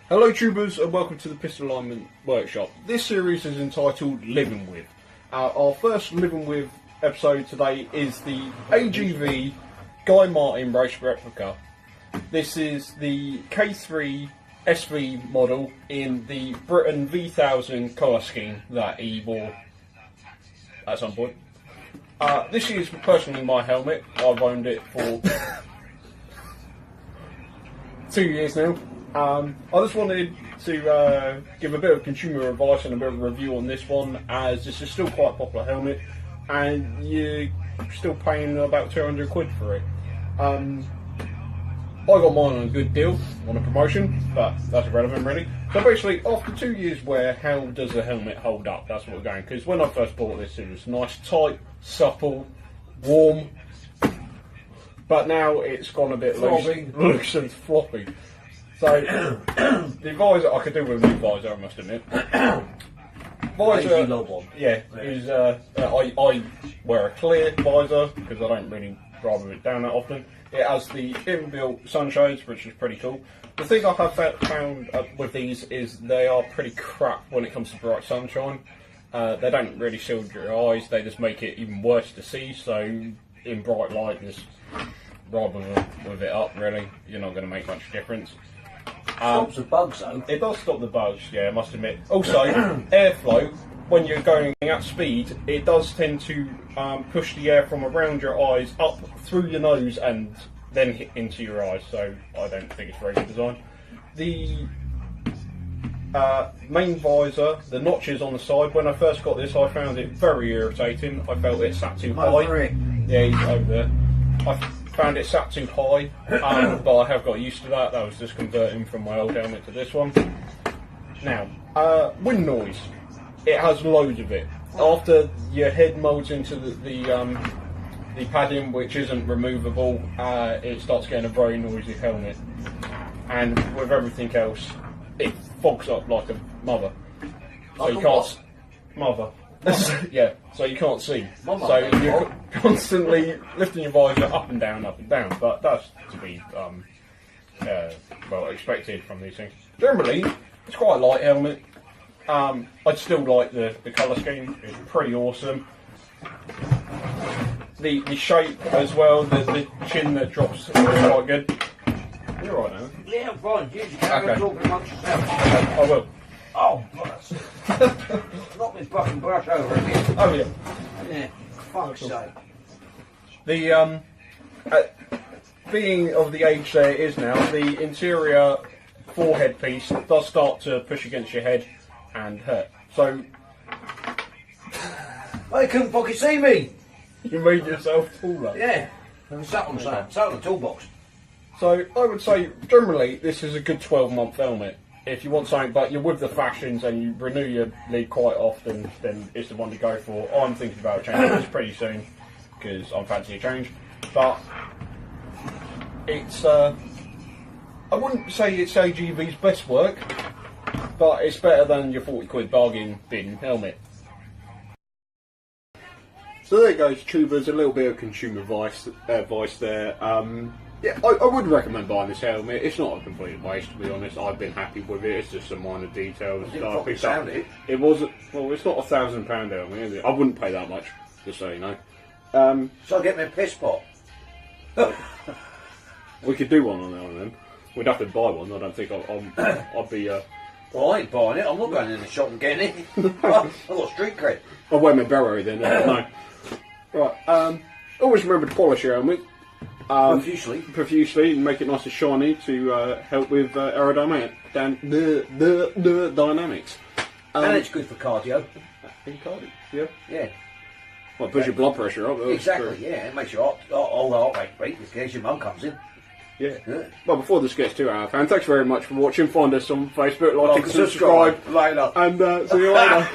Hello tubers and welcome to the Pistol Alignment Workshop. This series is entitled Living With. Our first Living With episode today is the AGV Guy Martin race replica. This is the K3 SV model in the Britain V1000 colour scheme that he wore at some point. This is personally my helmet. I've owned it for 2 years now. I just wanted to give a bit of consumer advice and a bit of a review on this one, as this is still quite a popular helmet and you're still paying about 200 quid for it. I got mine on a good deal on a promotion, but that's irrelevant really. So basically, after 2 years wear, how does the helmet hold up? That's what we're going, because when I first bought this it was nice, tight, supple, warm, but now it's gone a bit loose and floppy. So, the visor, I could do with a new visor, I must admit. Visor, yeah, is, I wear a clear visor, because I don't really drive it down that often. It has the inbuilt sunshades, which is pretty cool. The thing I have found with these is they are pretty crap when it comes to bright sunshine. They don't really shield your eyes, they just make it even worse to see, so in bright light, just rather with it up, really, you're not going to make much difference. Stops the bugs though. It does stop the bugs, yeah, I must admit. Also, airflow, when you're going at speed, it does tend to push the air from around your eyes up through your nose and then hit into your eyes, so I don't think it's very good design. The main visor, the notches on the side, when I first got this I found it very irritating. I felt it sat too high. Yeah, he's over there. I found it sat too high, but I have got used to that. That was just converting from my old helmet to this one. Now, wind noise. It has loads of it. After your head moulds into the padding, which isn't removable, it starts getting a very noisy helmet. And with everything else, it fogs up like a mother. So you can't. Mother. Yeah, so you can't see. So you're constantly lifting your visor up and down, but that's to be well expected from these things. Generally, it's quite a light helmet. I'd still like the colour scheme, it's pretty awesome. The shape as well, the chin that drops is quite good. You're right now. Yeah, I'm fine. You can talk amongst yourself. I will. Oh, bless. Knock this fucking brush over again. Oh yeah. Yeah, fuck's sake. The being of the age there it is now, the interior forehead piece does start to push against your head and hurt. So They couldn't fucking see me. you made yourself taller. Yeah. And sat on the toolbox. So I would say generally this is a good 12-month helmet. If you want something, but you're with the fashions and you renew your lead quite often, then it's the one to go for. I'm thinking about changing this pretty soon because I'm fancying a change. But it's, I wouldn't say it's AGV's best work, but it's better than your 40 quid bargain bin helmet. So there goes, tubers, a little bit of consumer advice there. Yeah, I would recommend buying this helmet. It's not a complete waste, to be honest. I've been happy with it. It's just some minor details. It wasn't. Well, it's not £1,000 helmet, is it? I wouldn't pay that much, just so you know. So I get me a piss pot. We could do one on there and then. We'd have to buy one. I don't think I'd be. Well, I ain't buying it. I'm not going in the shop and getting it. I've got street cred. I'll wear my beret then. No. Right. Always remember to polish your helmet. Profusely, and make it nice and shiny to help with aerodynamics. Dynamics. And it's good for cardio. Cardio, yeah. Yeah. Well, it puts your blood pressure up. Exactly, yeah. It makes your heart rate beat in case your mum comes in. Yeah. Well, before this gets too out of hand, thanks very much for watching. Find us on Facebook, like and subscribe. Later. And see you later.